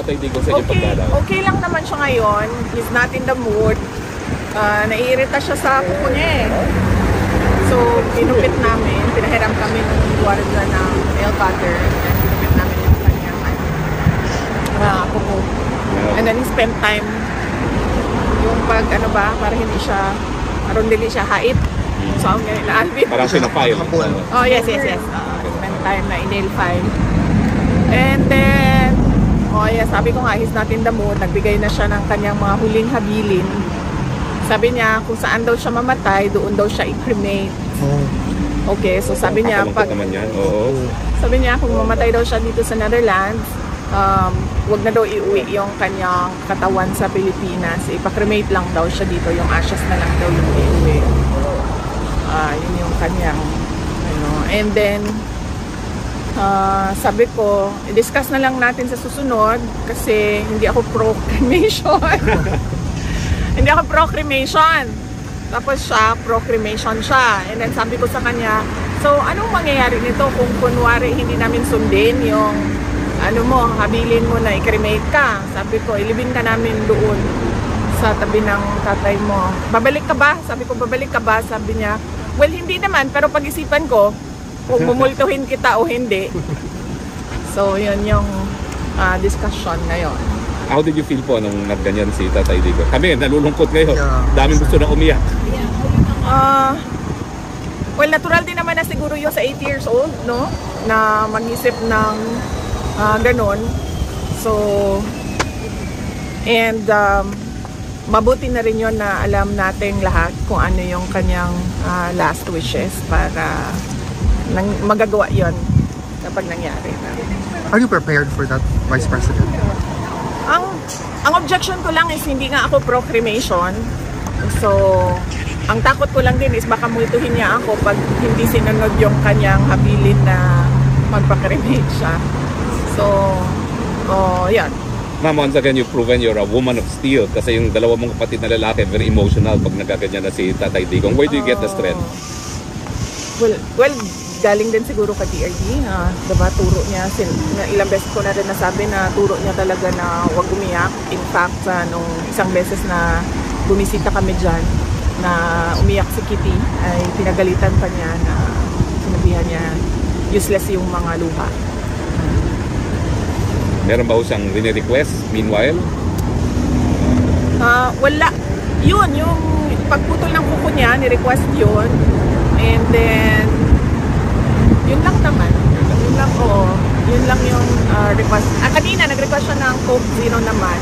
Tatay Digong sa inyong pagdalaw? Okay lang naman siya ngayon. He's not in the mood. Naiirita siya sa kuko niya eh. So, pinupit namin. Pinahiram kami ng guardia ng nail cutter. And pinupit namin yung kanyang kuko. And then he spent time yung para hindi siya, dili siya hait. So, ang ngayon na Alvin. Parang sinapile. Oh, yes. Spend time na in-nail file. And then, sabi ko nga, he's not in the mood. Nagbigay na siya ng kanyang mga huling habilin. Sabi niya, kung saan daw siya mamatay, doon daw siya i-cremate. Okay, so sabi niya, sabi niya, kung mamatay daw siya dito sa Netherlands, wag na daw iuwi yung kanyang katawan sa Pilipinas. Ipa-cremate lang daw siya dito. Yung ashes na lang daw yung iuwi. Yun yung kanyang, and then, sabi ko, i-discuss na lang natin sa susunod kasi hindi ako pro-cremation. Hindi ako pro-cremation. Tapos siya, pro-cremation siya. And then sabi ko sa kanya, so anong mangyayari nito kung kunwari hindi namin sundin yung habilin mo na i-cremate ka? Sabi ko, ilibing ka namin doon sa tabi ng tatay mo. Babalik ka ba? Sabi ko, babalik ka ba? Sabi niya, well, hindi naman, pero pag-isipan ko kung mumultuhin kita o hindi. So, yun yung discussion ngayon. How did you feel po nung nagganyan si Tatay Digong? Kami, nalulungkot ngayon. Daming gusto na umiyak. Well, natural din naman na siguro yung sa 8 years old, no? Na mag-isip ng ganon. So, and mabuti na rin yun na alam natin lahat kung ano yung kanyang last wishes para magagawa yon kapag nangyari na. Are you prepared for that, Vice President? Ang objection ko lang is hindi nga ako pro-cremation. So, ang takot ko lang din is baka multuhin niya ako pag hindi sinunod yung kanyang habilin na magpa-cremate siya. So, yan. Ma'am, once again, you've proven you're a woman of steel kasi yung dalawa mong kapatid na lalaki, very emotional pag nagaganyan na si Tatay Digong. Where do you get the strength? Well, galing din siguro kay DRD. Diba, turo niya, ilang beses ko na rin nasabi na turo niya talaga na huwag umiyak. In fact, nung isang beses na bumisita kami dyan, na umiyak si Kitty, ay pinagalitan pa niya na sinabihan niya useless yung mga luha. Meron ba siyang rine-request meanwhile? Wala. Yun, yung pagputol ng kuko niya, ni-request yun. And then, yun lang naman. Yun lang yung request. Kanina, nag-request siya ng Coke Zero naman.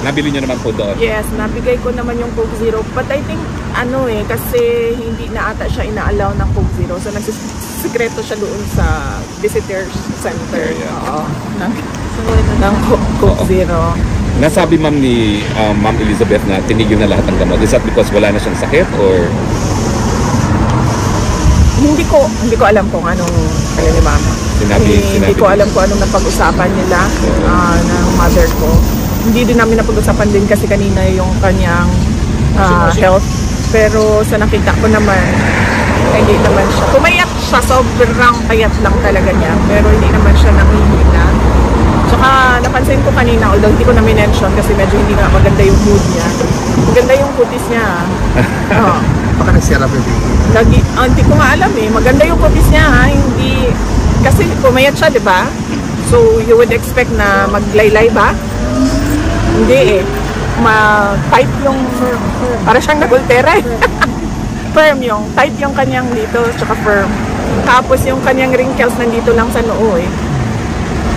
Nabili niyo naman po doon? Yes, nabigay ko naman yung Coke Zero. But I think, kasi hindi na ata siya ina-allow ng Coke Zero. So, nagsisikreto siya doon sa visitors center. Ng Coke Zero. Nasabi ma'am ni Ma'am Elizabeth na tinigil na lahat ng gamot. Is that because wala na siyang sakit or? Hindi ko alam kung anong ni Mama. Hindi ko alam kung anong napag-usapan nila ng mother ko. Hindi din namin napag-usapan din kasi kanina yung kanyang health. Pero sa nakita ko naman, hindi naman siya. Pumayak siya, sobrang payat lang talaga niya. Pero hindi naman siya nakihina. Tsaka napansin ko kanina, although hindi ko na minention kasi medyo hindi nga maganda yung mood niya. Maganda yung kutis niya. Baka nagsirap yung hindi ko nga alam eh. Maganda yung kutis niya ha. Hindi, kasi pumayat siya, di ba? So you would expect na maglaylay ba? Hindi eh. Tight yung, para siyang nagultera eh. Firm yung, tight yung kanyang dito, tsaka firm. Tapos yung kanyang wrinkles nandito lang sa noo eh.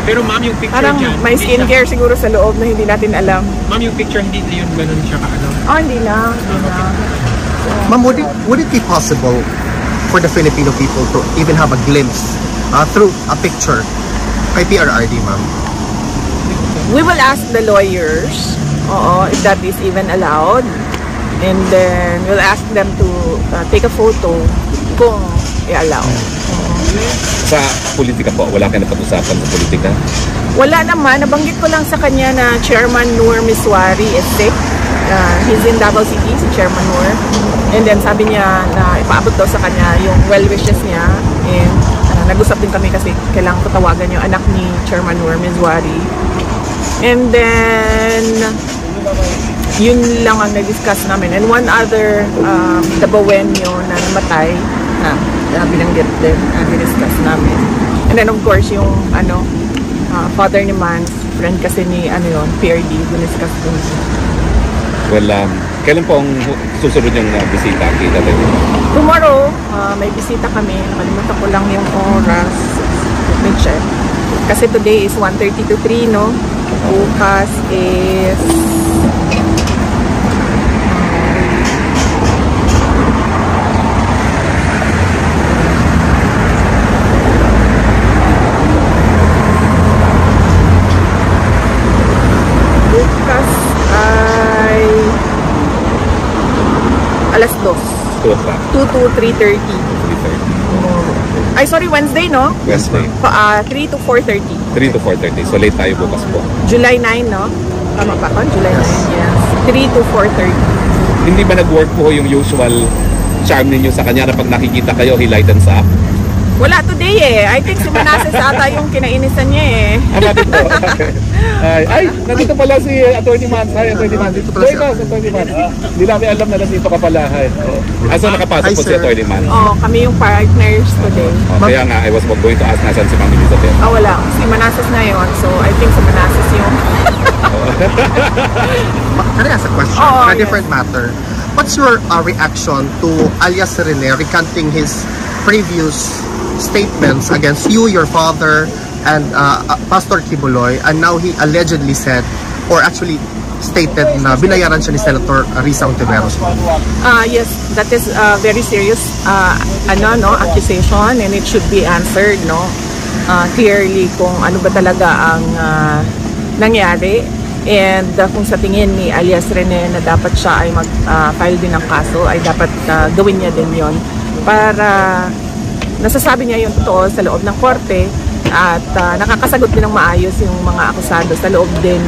Pero ma'am, yung picture parang dyan, may skincare siguro sa loob na hindi natin alam. Ma'am, yung picture hindi yun ganun siya kaano? Hindi na. Ma'am, would it be possible for the Filipino people to even have a glimpse through a picture kay PRRD, ma'am? We will ask the lawyers if that is even allowed. And then we'll ask them to take a photo kung i-allow. Sa politika po, wala kayo napag-usapan sa politika? Wala naman. Nabanggit ko lang sa kanya na Chairman Noor Miswari is sick. He's in Davao City, si Chairman Noor. And then sabi niya na ipaabot daw sa kanya yung well wishes niya. And nag-usap din kami kasi kailangan ko tawagan yung anak ni Chairman Noor Miswari. And then, yun lang ang na-discuss namin. And one other, the Bawenyo na namatay, na binanggit din, na-discuss namin. And then of course, yung father ni Mans, friend kasi ni PRD, discuss din. Well, kailan po ang susunod yung bisita kay Tatay Digong? Tomorrow, may bisita kami. Nakalimutan ko lang yung oras. Let me check. Kasi today is 1:30 to 3, no? Bukas is... bukas ay... alas 2. 2 o'clock. 2 to 3:30. 3:30. Ay, sorry, Wednesday, no? Wednesday. 3 to 4:30. 3 to 4:30. So late tayo bukas po. July 9, no? Tama ba ko? July 9, yes. 3 to 4:30. Hindi ba nag-work po yung usual charm ninyo sa kanya na pag nakikita kayo, he lightens up? Wala today eh. I think si Manasseh ata yung kinainisan niya eh. Bakit po? Ay, nandito pala si Atty. Mans. Hi, Atty. Mans. Join us, Atty. Mans. Hindi namin alam na nandito ka pala. So nakapasok po si Atty. Mans? Oo, kami yung partners today. Kaya nga, I was going to ask nasan si Ma'am Elizabeth. Wala. Si Manasseh na yun. So, I think si Manasseh yung... Can I ask a question on a different matter? What's your reaction to alias Rene recanting his previous statements against you, your father, and Pastor Kibuloy, and now he allegedly said, or actually stated na binayaran siya ni Senator Risa Ontiveros? Yes, that is a very serious accusation, and it should be answered clearly kung ano ba talaga ang nangyari, and kung sa tingin ni alias Rene na dapat siya ay mag-file din ng kaso, ay dapat gawin niya din yon para nasasabi niya yung totoo sa loob ng korte at nakakasagot din ng maayos yung mga akusado sa loob din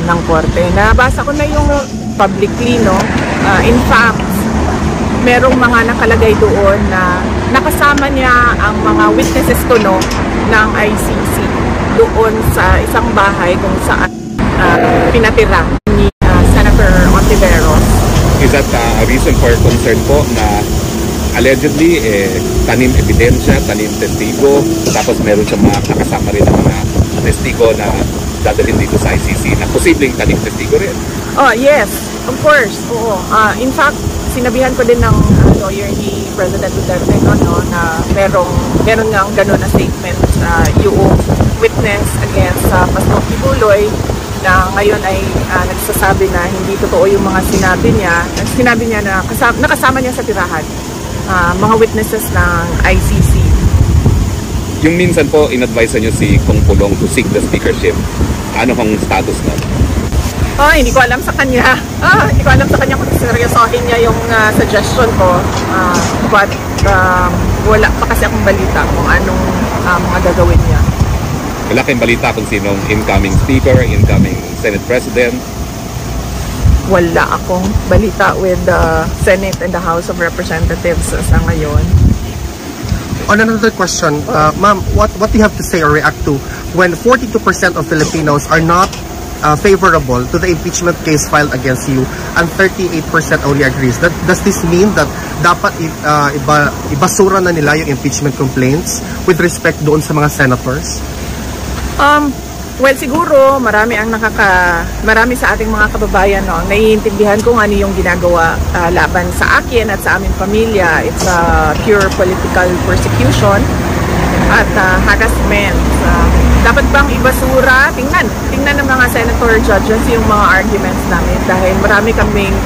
ng korte. Nabasa ko na yung publicly, no? In fact, merong mga nakalagay doon na nakasama niya ang mga witnesses ko, no, ng ICC doon sa isang bahay kung saan pinatira ni Senator Ontiveros. Is that a reason for concern po na allegedly, tanim ebidensya, tanim testigo, tapos meron siya mga nakasama rin ng mga testigo na dadalhin dito sa ICC na posibleng tanim testigo rin? Oh, yes, of course. Oo. In fact, sinabihan ko din ng lawyer ni President Duterte na meron nga gano'n na statement yung witness against Pastor Kibuloy na ngayon ay nagsasabi na hindi totoo yung mga sinabi niya. Sinabi niya na nakasama niya sa tirahan mga witnesses ng ICC. Yung minsan po, in-advise niyo si Kong Pulong to seek the speakership. Ano kong status na? Hindi ko alam sa kanya. Hindi ko alam sa kanya kung seryosohin niya yung suggestion ko. But wala pa kasi akong balita kung anong mga gagawin niya. Wala kayong balita kung sinong incoming speaker, incoming Senate President? Wala akong balita with the Senate and the House of Representatives sa ngayon. On another question, ma'am, what do you have to say or react to when 42% of Filipinos are not favorable to the impeachment case filed against you and 38% only agrees? Does this mean that dapat ibasura na nila yung impeachment complaints with respect doon sa mga senators? Well, siguro marami sa ating mga kababayan naiintindihan kung ano yung ginagawa laban sa akin at sa aming pamilya. It's pure political persecution at harassment. Dapat bang ibasura? Tingnan ng mga senator judges yung mga arguments namin dahil marami kaming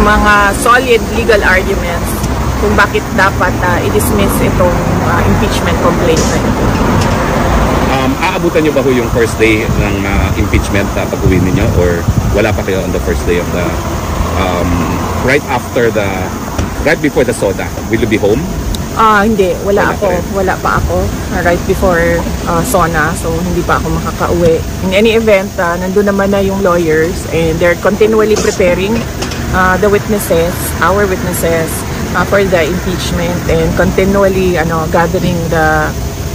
mga solid legal arguments kung bakit dapat i-dismiss itong impeachment complaint na ito. Aabutan niyo ba ho yung first day ng impeachment pag-uwi ninyo or wala pa kayo on the first day of the right before the SODA? Will you be home? Hindi, wala pa ako right before SONA, so hindi pa ako makakauwi. In any event, nandun naman na yung lawyers and they're continually preparing the witnesses, our witnesses for the impeachment and continually gathering the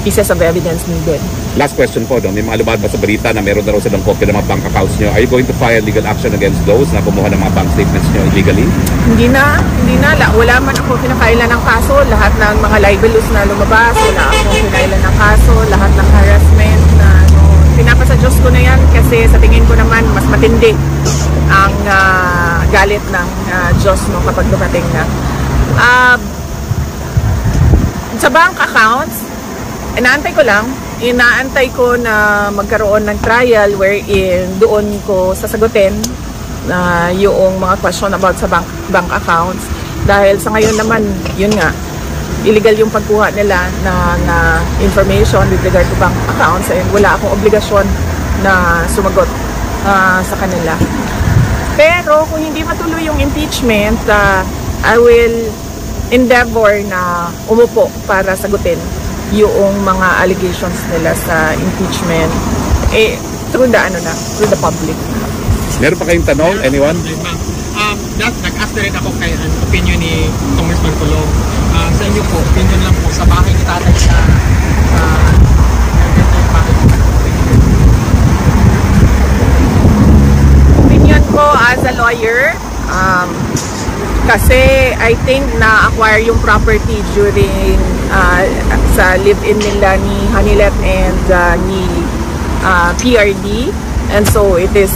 pieces of evidence needed. Last question po, may mga lumabas ba sa balita na meron na raw silang copy ng mga bank accounts nyo? Are you going to file legal action against those na kumuha ng mga bank statements nyo illegally? Hindi na. Wala man ako pinakailan ng kaso. Lahat ng mga libelous na lumabas, wala akong pinakailan ng kaso. Lahat ng harassment na pinapasa Diyos ko na yan kasi sa tingin ko naman mas matindi ang galit ng Diyos kapag dumating na. Sa bank accounts, inaantay ko na magkaroon ng trial wherein doon ko sasagutin yung mga question about sa bank accounts. Dahil sa ngayon naman, yun nga, illegal yung pagkuha nila ng information with regard to bank accounts and wala akong obligasyon na sumagot sa kanila. Pero kung hindi matuloy yung impeachment, I will endeavor na umupo para sagutin yung mga allegations nila sa impeachment through the public. Meron pa kayong tanong? Anyone? Ma'am, nag-ask na rin ako kay opinion ni Congressman Colong. Sa inyo po, opinion lang po sa bahay ni tatay sa opinion ko as a lawyer, kasi I think na-acquire yung property during sa live-in nila ni Hanilet and ni PRD, and so it is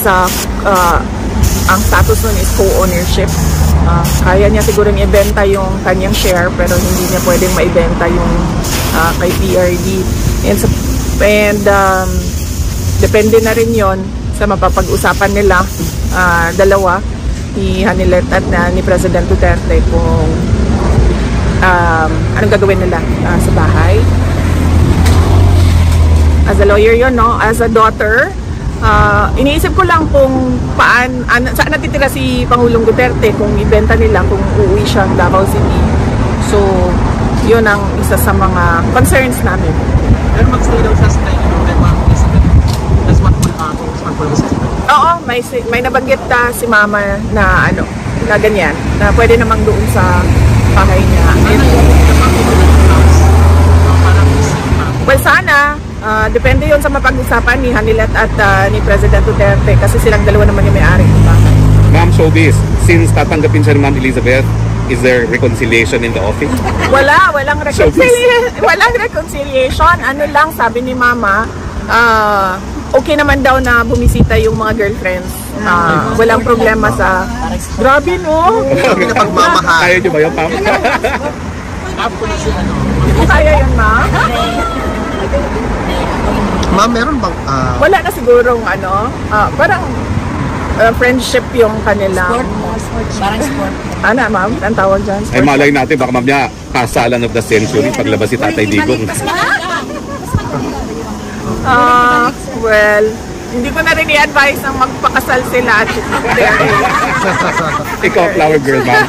ang status nun is co-ownership. Kaya niya siguro ibenta yung kanyang share pero hindi niya pwedeng maibenta yung kay PRD, and depende na rin yon sa mapapag-usapan nila dalawa ni Hanilet at ni President Duterte kung anong gagawin nila sa bahay. As a lawyer yun, no? As a daughter, iniisip ko lang kung saan natitira si Pangulong Duterte kung ibenta nila, kung uuwi siyang Davao City. So, yun ang isa sa mga concerns namin. Pero mag-stay daw siya sa tayo ng Ma'am Elizabeth. That's what Congressman Colong said. Oo, may nabanggit si Mama na na ganyan, na pwede namang doon sa bahay niya. Well, sana, depende yon sa mapag-usapan ni Hanilet at ni President Duterte kasi silang dalawa naman yung may-ari ng bahay. Ma'am Showbiz, since tatanggapin siya ng Ma'am Elizabeth, is there reconciliation in the office? Walang reconciliation. Walang reconciliation. Ano lang, sabi ni Mama, okay naman daw na bumisita yung mga girlfriends. Walang problema sa... Grabe, no? Pagmamahal. Kaya niyo ba yun, Ma'am? Kaya yun, Ma'am? Ma'am, meron bang... Wala na sigurong parang friendship yung kanila. Parang sport. Ma'am? Ang tawag dyan? Ay malay natin, baka mamaya kasalan of the century paglabas si Tatay Digong. Well, hindi ko na rin i-advise na magpakasal sila at Ikaw, flower girl, Ma'am.